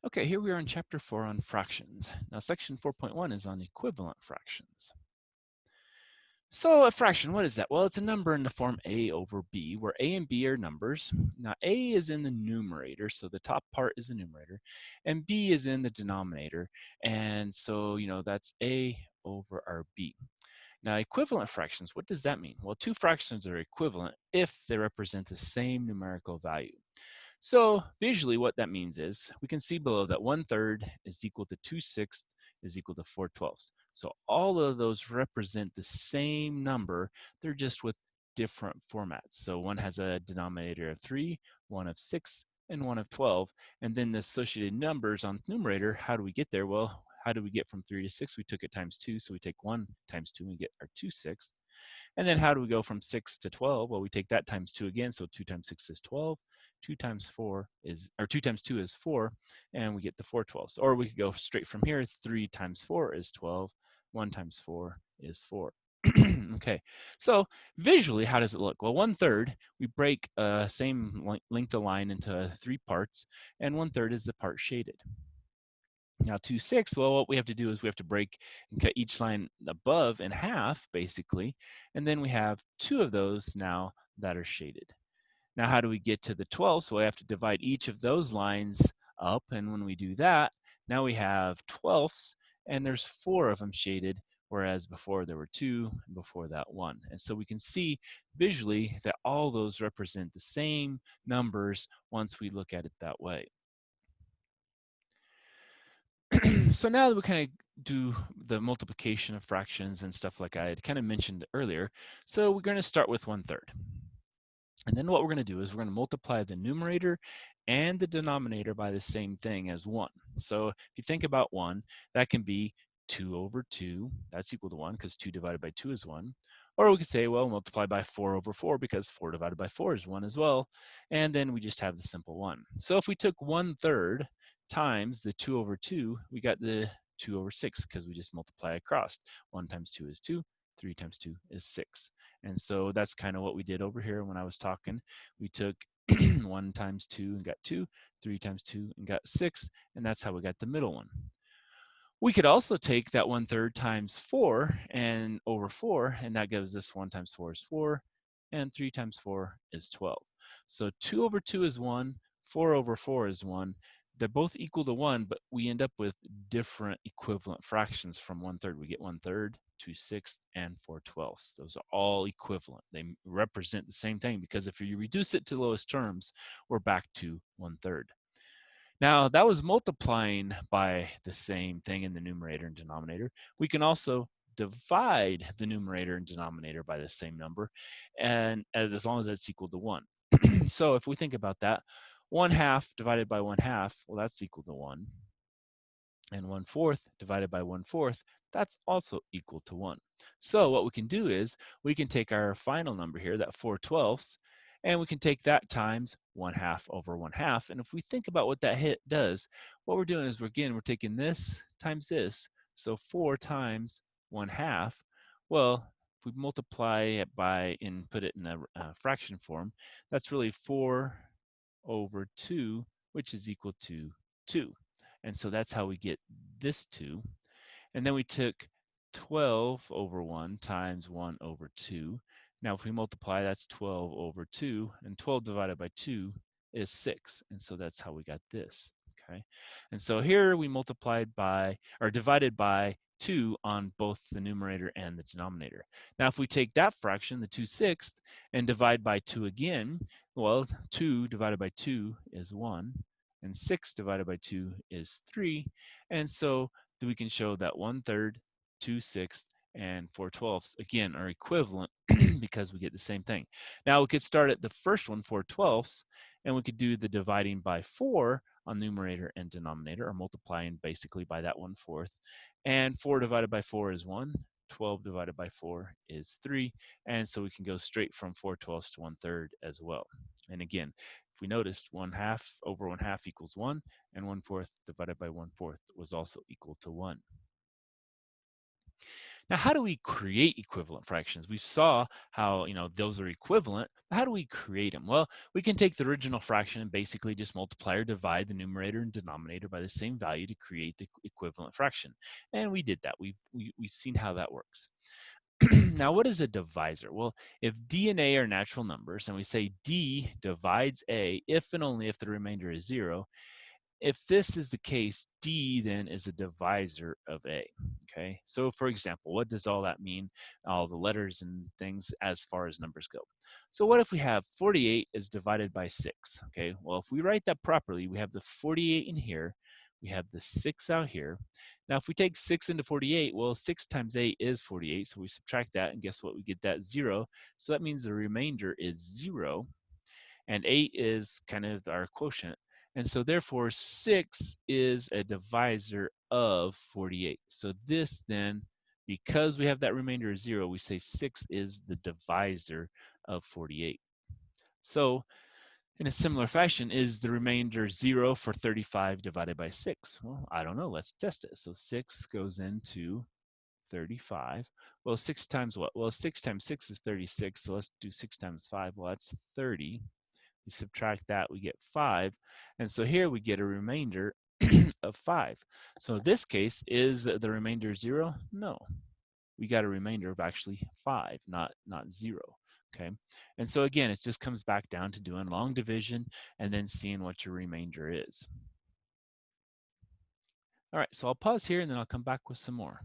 Okay, here we are in chapter 4 on fractions. Now, section 4.1 is on equivalent fractions. So, a fraction, what is that? Well, it's a number in the form a over b, where a and b are numbers. Now, a is in the numerator, so the top part is the numerator, and b is in the denominator. And so, that's a over our b. Now, equivalent fractions, what does that mean? Well, two fractions are equivalent if they represent the same numerical value. So visually what that means is we can see below that 1/3 is equal to 2/6 is equal to 4/12. So all of those represent the same number, they're just with different formats. So one has a denominator of 3, one of 6, and one of 12. And then the associated numbers on the numerator, how do we get there? Well, how do we get from 3 to 6? We took it times 2, so we take 1 times 2 and we get our 2/6. And then how do we go from 6 to 12? Well, we take that times 2 again, so 2 times 6 is 12. 2 times 4 is, or 2 times 2 is 4, and we get the 4/12. Or we could go straight from here. 3 times 4 is 12. 1 times 4 is 4. Okay, so visually, how does it look? Well, 1/3, we break same length of line into 3 parts, and 1/3 is the part shaded. Now 2/6, well, what we have to do is we have to break and cut each line above in half, basically, and then we have 2 of those now that are shaded. Now, how do we get to the 12? So we have to divide each of those lines up, and when we do that, now we have 12ths, and there's 4 of them shaded, whereas before there were 2, and before that 1. And so we can see visually that all those represent the same numbers once we look at it that way. So now that we kind of do the multiplication of fractions and stuff like I had kind of mentioned earlier, so we're going to start with 1/3. And then what we're going to do is we're going to multiply the numerator and the denominator by the same thing as 1. So if you think about 1, that can be 2 over 2. That's equal to 1 because 2 divided by 2 is 1. Or we could say, well, multiply by 4 over 4 because 4 divided by 4 is 1 as well. And then we just have the simple 1. So if we took 1/3 times the 2 over 2, we got the 2 over 6 because we just multiply across. 1 times 2 is 2. 3 times 2 is 6. And so that's kind of what we did over here when I was talking. We took 1 times 2 and got 2, 3 times 2 and got 6, and that's how we got the middle one. We could also take that 1/3 times 4 and over 4, and that gives us 1 times 4 is 4, and 3 times 4 is 12. So 2 over 2 is 1, 4 over 4 is 1. They're both equal to 1, but we end up with different equivalent fractions from 1/3. We get 1/3, 2/6, and 4/12. Those are all equivalent. They represent the same thing because if you reduce it to lowest terms, we're back to 1/3. Now, that was multiplying by the same thing in the numerator and denominator. We can also divide the numerator and denominator by the same number, and as long as that's equal to 1. So if we think about that, 1/2 divided by 1/2, well, that's equal to 1. And 1/4 divided by 1/4, that's also equal to 1. So what we can do is we can take our final number here, that 4/12, and we can take that times 1/2 over 1/2. And if we think about what that hit does, what we're doing is we're taking this times this. So 4 times 1/2. Well, if we multiply it by and put it in a fraction form, that's really 4 over 2, which is equal to 2. And so that's how we get this 2. And then we took 12 over 1 times 1 over 2. Now, if we multiply, that's 12 over 2, and 12 divided by 2 is 6. And so that's how we got this, okay? And so here we multiplied by, or divided by 2 on both the numerator and the denominator. Now, if we take that fraction, the 2/6, and divide by 2 again, well, 2 divided by 2 is 1, and 6 divided by 2 is 3. And so we can show that 1/3, 2/6, and 4/12 again are equivalent because we get the same thing. Now we could start at the first one, 4/12, and we could do the dividing by 4 on numerator and denominator, or multiplying basically by that 1/4. And 4 divided by 4 is 1. 12 divided by 4 is 3. And so we can go straight from 4/12 to 1/3 as well. And again, if we noticed, 1/2 over 1/2 equals 1, and 1/4 divided by 1/4 was also equal to 1. Now, how do we create equivalent fractions? We saw how, those are equivalent. But how do we create them? Well, we can take the original fraction and basically just multiply or divide the numerator and denominator by the same value to create the equivalent fraction. And we did that. We've seen how that works. Now, what is a divisor? Well, if D and A are natural numbers, and we say D divides A if and only if the remainder is 0, if this is the case, D then is a divisor of A. Okay, so for example, what does all that mean? All the letters and things as far as numbers go. So what if we have 48 is divided by 6? Okay, well, if we write that properly, we have the 48 in here, we have the 6 out here. Now, if we take 6 into 48, well, 6 times 8 is 48, so we subtract that, and guess what? We get that 0. So that means the remainder is 0, and 8 is kind of our quotient. And so therefore 6 is a divisor of 48. So this then, because we have that remainder of 0, we say 6 is the divisor of 48. So in a similar fashion, is the remainder 0 for 35 divided by 6? Well, I don't know. Let's test it. So 6 goes into 35. Well, 6 times what? Well, 6 times 6 is 36. So let's do 6 times 5. Well, that's 30. We subtract that, we get 5. And so here we get a remainder of 5. So in this case, is the remainder 0? No. We got a remainder of actually 5, not 0. Okay. And so again, it just comes back down to doing long division and then seeing what your remainder is. All right, so I'll pause here and then I'll come back with some more.